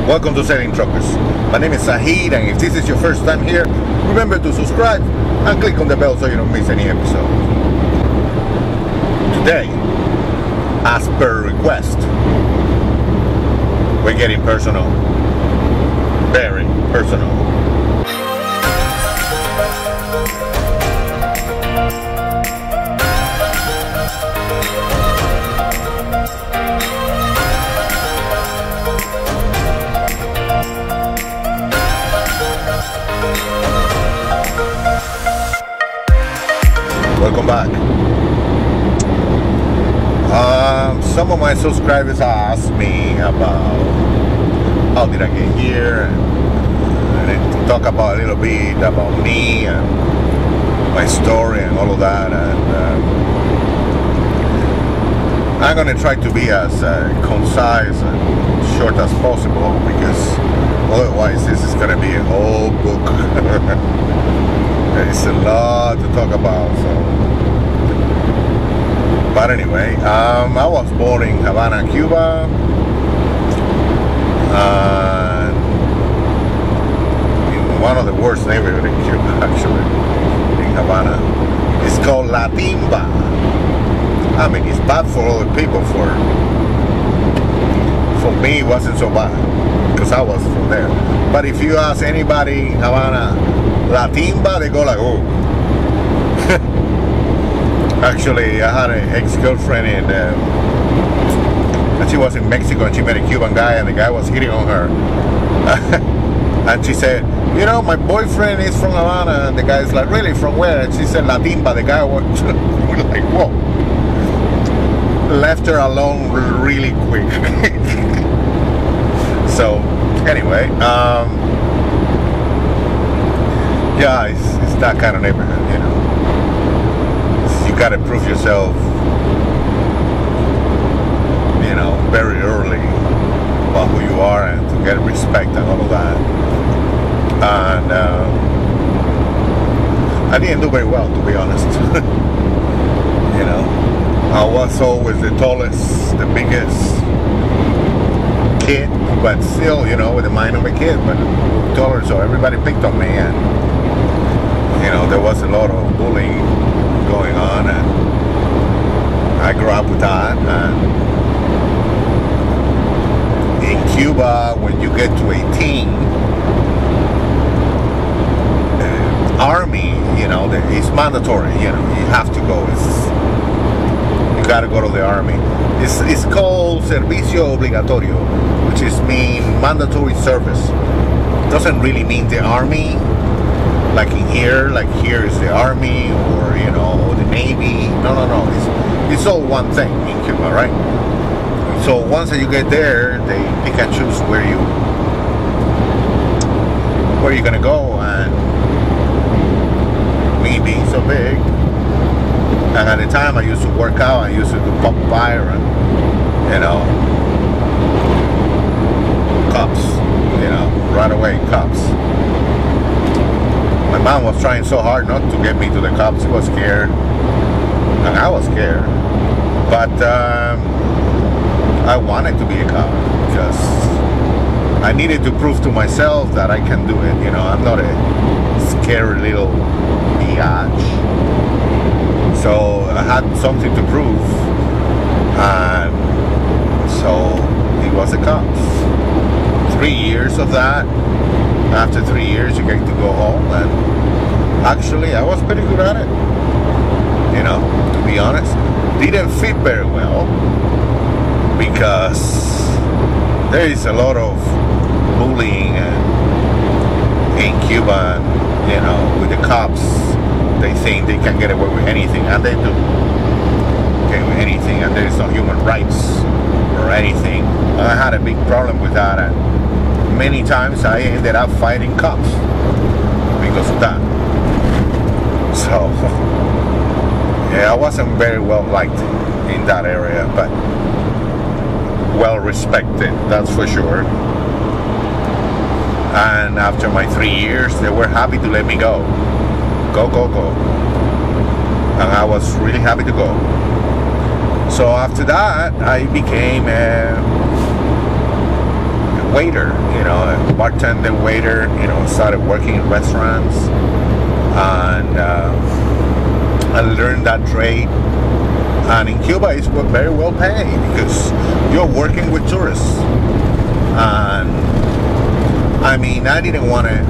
Welcome to Sailing Truckers. My name is Sahid, and if this is your first time here, remember to subscribe and click on the bell so you don't miss any episode. Today, as per request, we're getting personal. Very personal. Welcome back. Some of my subscribers asked me about how did I get here, and to talk about a little bit about me and my story and all of that. And I'm going to try to be as concise and short as possible, because otherwise this is going to be a whole book. There's a lot to talk about. But anyway, I was born in Havana, Cuba, in one of the worst neighborhoods in Cuba, actually, in Havana. It's called La Timba. I mean, it's bad for other people. For me, it wasn't so bad, because I was from there. But if you ask anybody in Havana, La Timba, they go like, oh. Actually, I had an ex-girlfriend and she was in Mexico, and she met a Cuban guy, and the guy was hitting on her. And she said, you know, my boyfriend is from Havana. And the guy's like, really, from where? And she said, La Timba. The guy was like, whoa. Left her alone really quick. So, anyway, yeah, it's that kind of neighborhood, you know. You gotta prove yourself, you know, very early about who you are, and to get respect and all of that. And I didn't do very well, to be honest. You know, I was always the tallest, the biggest kid, but still, you know, with the mind of a kid, but taller, so everybody picked on me, and you know, there was a lot of bullying going on, and I grew up with that. And in Cuba, when you get to 18, army, you know, it's mandatory. You know, you have to go. You got to go to the army. It's called servicio obligatorio, which is mean mandatory service. It doesn't really mean the army. Like in here, like here is the army, or you know, the navy. No. It's all one thing in Cuba, right? So once that you get there, they pick and choose where you're gonna go. And me being so big, and at the time I used to work out, I used to do pump fire and you know, cops, you know, right away cops. My mom was trying so hard not to get me to the cops. She was scared, and I was scared. But I wanted to be a cop, because I needed to prove to myself that I can do it. You know, I'm not a scary little biatch. So I had something to prove, and so it was the cops. 3 years of that. After 3 years, you get to go home, and actually, I was pretty good at it. You know, to be honest, didn't fit very well, because there is a lot of bullying in Cuba. And, you know, with the cops, they think they can get away with anything, and they do. Okay, with anything, and there is no human rights or anything. I had a big problem with that, and many times I ended up fighting cops because of that. So, yeah, I wasn't very well liked in that area, but well respected, that's for sure. And after my 3 years, they were happy to let me go. Go. And I was really happy to go. So after that, I became a waiter, a bartender, waiter. Started working in restaurants, and I learned that trade. And in Cuba, it's very well paid because you're working with tourists. And I mean, I didn't want to.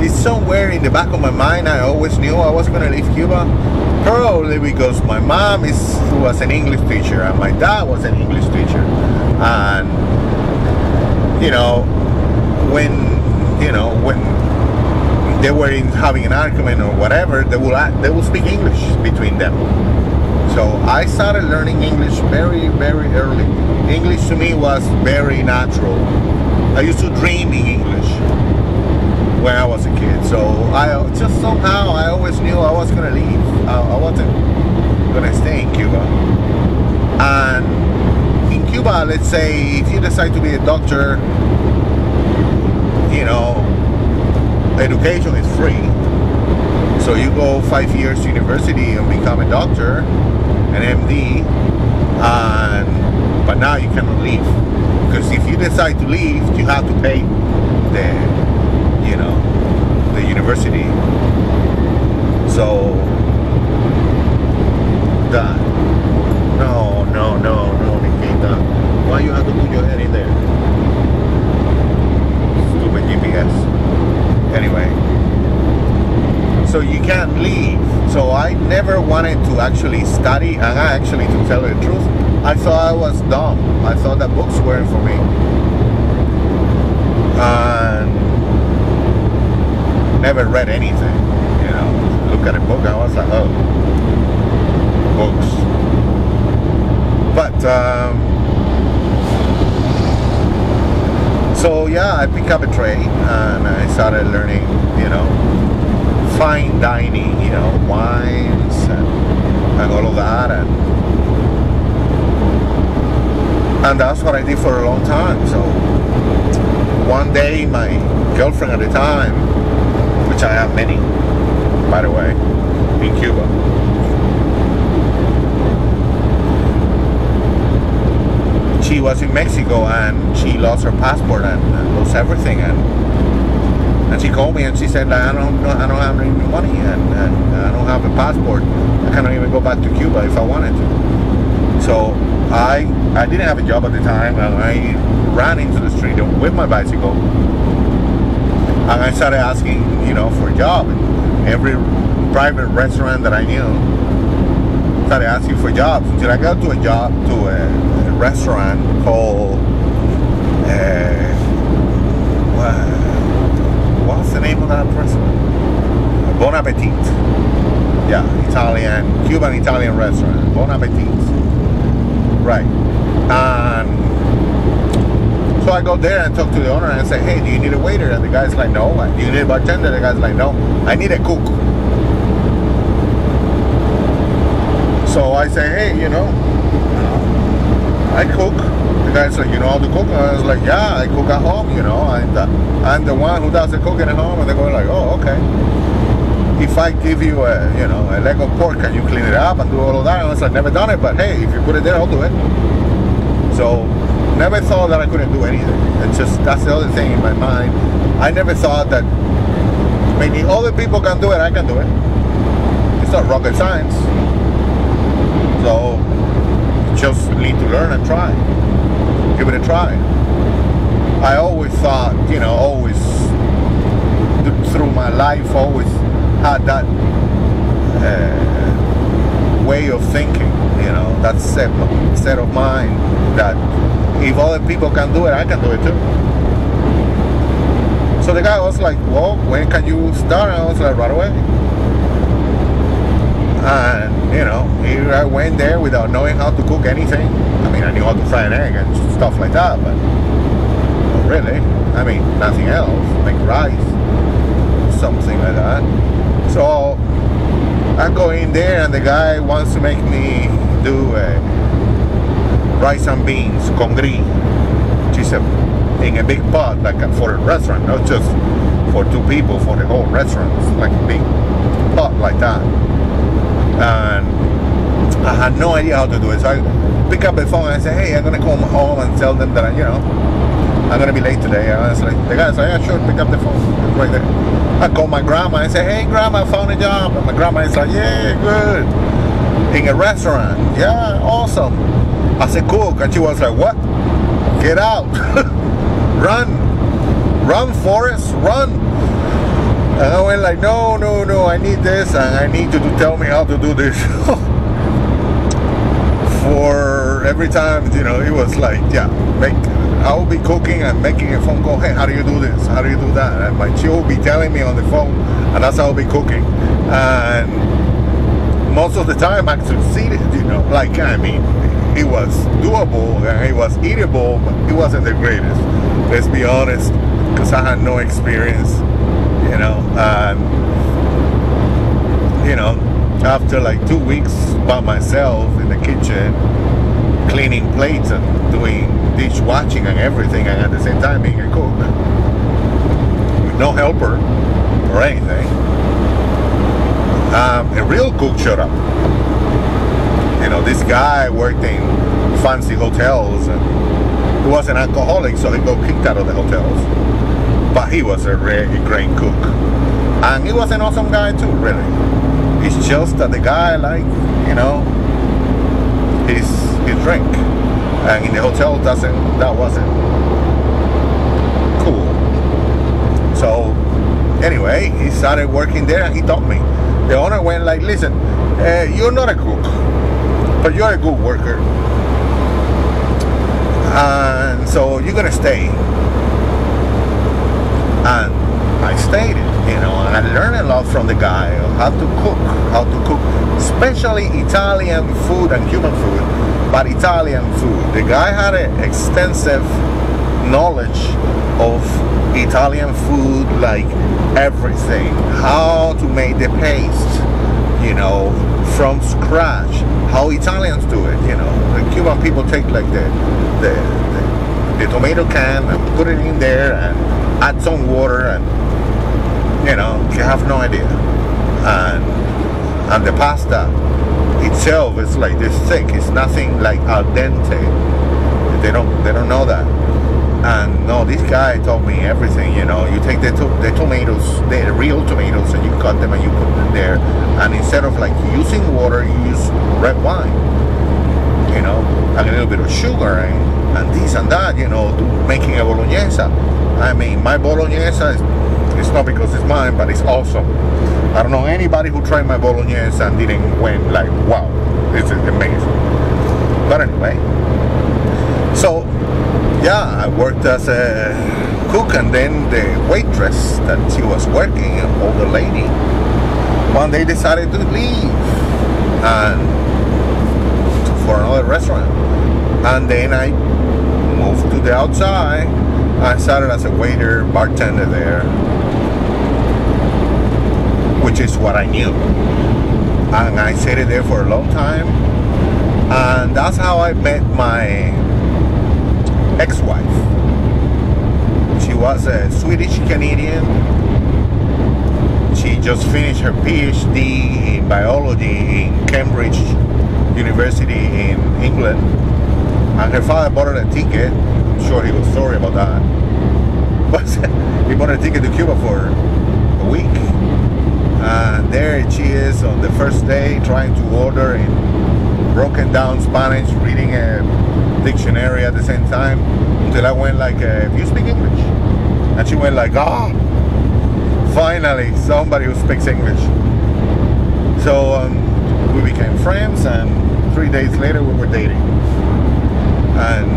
It's somewhere in the back of my mind. I always knew I was going to leave Cuba, probably because my mom was an English teacher and my dad was an English teacher. And when they were having an argument or whatever, they will speak English between them. So I started learning English very, very early. English to me was very natural. I used to dream in English when I was a kid. So I just somehow, I always knew I was going to leave. I wasn't going to stay in Cuba. And in Cuba, let's say, if you decide to be a doctor, education is free. So you go 5 years to university and become a doctor, an MD, but now you cannot leave. Because if you decide to leave, you have to pay the university. So that no, Nikita, why you have to put your head in there? Stupid GPS. Anyway, so you can't leave. So I never wanted to actually study, and to tell you the truth, I thought I was dumb. I thought that books weren't for me. And never read anything. Look at a book, I was like, oh, books. But so yeah, I picked up a trade and I started learning, fine dining, wines and all of that, and that's what I did for a long time. So one day, my girlfriend at the time, which I have many, by the way, in Cuba, she was in Mexico and she lost her passport and lost everything, and she called me and she said, I don't have any money and I don't have a passport. I cannot even go back to Cuba if I wanted to. So I didn't have a job at the time, and I ran into the street with my bicycle, and I started asking, for a job. Every private restaurant that I knew started asking for jobs until I got to a restaurant called what's the name of that restaurant? Bon Appetit. Yeah, Cuban Italian restaurant. Bon Appetit. Right. And so I go there and talk to the owner and say, hey, do you need a waiter? And the guy's like, no. Do you need a bartender? The guy's like, no. I need a cook. So I say, hey, I cook. The guy's like, you know how to cook? And I was like, yeah, I cook at home, I'm the one who does the cooking at home. And they go like, oh, okay. If I give you a leg of pork, can you clean it up and do all of that? And I was like, never done it, but hey, if you put it there, I'll do it. So never thought that I couldn't do anything. It's just, that's the other thing in my mind. I never thought that maybe other people can do it, I can do it. It's not rocket science. So just need to learn and try. Give it a try. I always thought, always through my life, always had that way of thinking, that set of mind that if other people can do it, I can do it too. So the guy was like, well, when can you start? And I was like, right away. And here I went there without knowing how to cook anything. I mean, I knew how to fry an egg and stuff like that, but not really. I mean, nothing else. Like rice, something like that. So I go in there and the guy wants to make me do rice and beans con gris, which is in a big pot, like for a restaurant, not just for two people, for the whole restaurant. It's like a big pot like that. And I had no idea how to do it. So I pick up the phone and I say, hey, I'm going to call home and tell them that, I'm gonna be late today. And I was like, the guy's like, yeah, sure, pick up the phone. It's right there. I called my grandma and I said, hey, grandma, I found a job. And my grandma is like, yeah, good. In a restaurant. Yeah, awesome. I said, cook. And she was like, what? Get out. Run. Run, Forrest, run. And I went like, no, I need this and I need you to tell me how to do this. For every time, you know, it was like, yeah, I will be cooking and making a phone call. Hey, how do you do this? How do you do that? And she will be telling me on the phone, and that's how I'll be cooking. And most of the time I succeeded, you know. Like, I mean, it was doable and it was eatable, but it wasn't the greatest. Let's be honest, because I had no experience, you know. And, you know, after like 2 weeks by myself in the kitchen, cleaning plates and doing dishwashing and everything, and at the same time being a cook with no helper or anything, a real cook showed up. You know, this guy worked in fancy hotels and he was an alcoholic, so he got kicked out of the hotels, but he was a really great cook, and he was an awesome guy too, really. It's just that the guy, like, you know, his drink, and in the hotel that wasn't cool. So anyway, he started working there and he taught me. The owner went like, listen, you're not a cook, but you're a good worker, and so you're gonna stay. And I stayed, you know, and I learned a lot from the guy on how to cook, especially Italian food and Cuban food, but Italian food. The guy had an extensive knowledge of Italian food, like everything, how to make the paste, you know, from scratch, how Italians do it, you know. The Cuban people take like the tomato can and put it in there and add some water, and you know, you have no idea. And the pasta itself is like this thick. It's nothing like al dente. They don't know that. And no, this guy told me everything. You know, you take the tomatoes, the real tomatoes, and you cut them and you put them there. And instead of like using water, you use red wine. You know, and a little bit of sugar and this and that. You know, to making a bolognese. I mean, my bolognese it's not because it's mine, but it's awesome. I don't know anybody who tried my bolognese and didn't went like, wow, this is amazing. But anyway, so yeah, I worked as a cook, and then the waitress that she was working, an older lady, one day decided to leave and for another restaurant, and then I moved to the outside. I started as a waiter, bartender there, which is what I knew. And I stayed there for a long time. And that's how I met my ex-wife. She was a Swedish Canadian. She just finished her PhD in biology in Cambridge University in England. And her father bought her a ticket. I'm sure he was sorry about that. But he bought a ticket to Cuba for a week. And there she is on the first day trying to order in broken down Spanish, reading a dictionary at the same time, until I went like, do you speak English? And she went like, finally somebody who speaks English. So we became friends, and 3 days later we were dating. And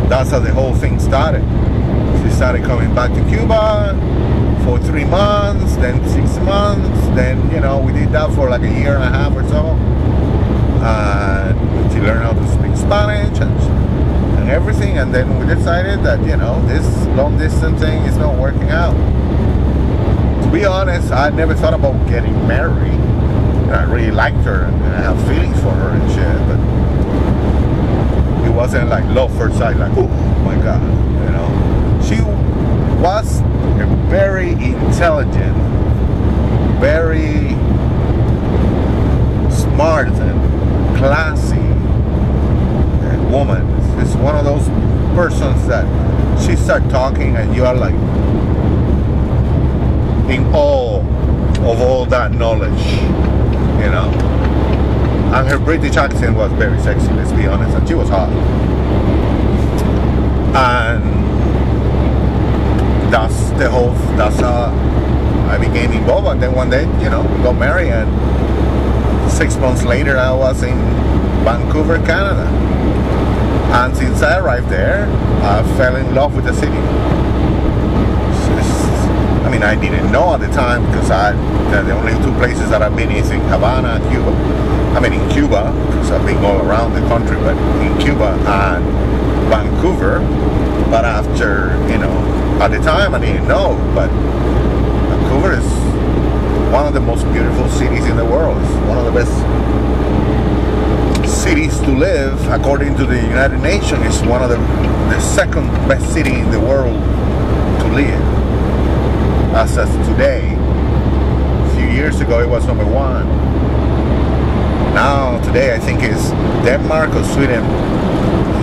that's how the whole thing started. She started coming back to Cuba for 3 months, then 6 months, then, you know, we did that for like a year and a half or so. She learned how to speak Spanish and everything, and then we decided that, you know, this long distance thing is not working out. To be honest, I never thought about getting married. I really liked her and I have feelings for her and shit, but it wasn't like love first sight, like, oh my god, you know. She was a very intelligent, very smart and classy woman. It's one of those persons that she start talking and you are like in awe of all that knowledge, you know. And her British accent was very sexy, let's be honest, and she was hot. And that's how I became involved. And then one day, you know, we got married, and 6 months later I was in Vancouver, Canada. And since I arrived there, I fell in love with the city. I mean, I didn't know at the time, because the only two places that I've been is in Havana and Cuba. I mean, in Cuba, because I've been all around the country, but in Cuba and Vancouver. But after, you know, at the time I didn't know, but Vancouver is one of the most beautiful cities in the world. It's one of the best cities to live, according to the United Nations. It's one of the second best city in the world to live. As of today, a few years ago it was number one. Now today I think it's Denmark or Sweden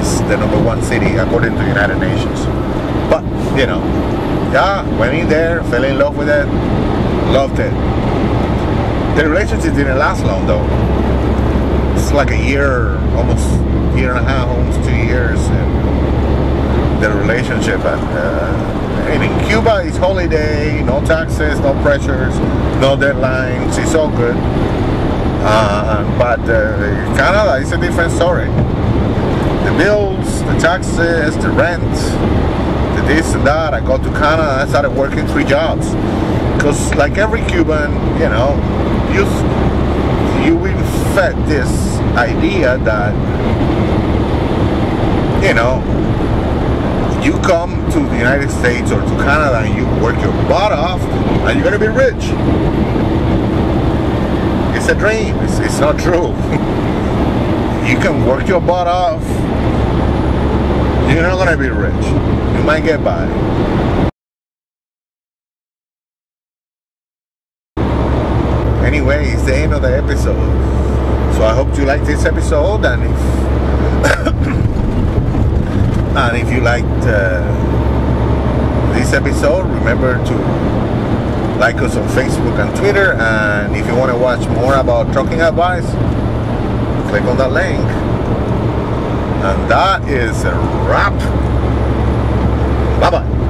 is the number one city according to the United Nations. But you know, yeah, went in there, fell in love with it, loved it. The relationship didn't last long though. It's like a year, almost year and a half, almost 2 years. And the relationship. And in Cuba, it's holiday, no taxes, no pressures, no deadlines. It's all good. But Canada is a different story. The bills, the taxes, the rent, the this and that. I go to Canada and I started working 3 jobs. Because like every Cuban, you know, you've been fed this idea that, you know, you come to the United States or to Canada and you work your butt off and you're going to be rich. It's a dream. It's not true. You can work your butt off. You're not going to be rich. You might get by. Anyway, it's the end of the episode. So I hope you like this episode, and if you liked this episode, remember to like us on Facebook and Twitter. And if you want to watch more about trucking advice, click on that link. And that is a wrap. Bye bye.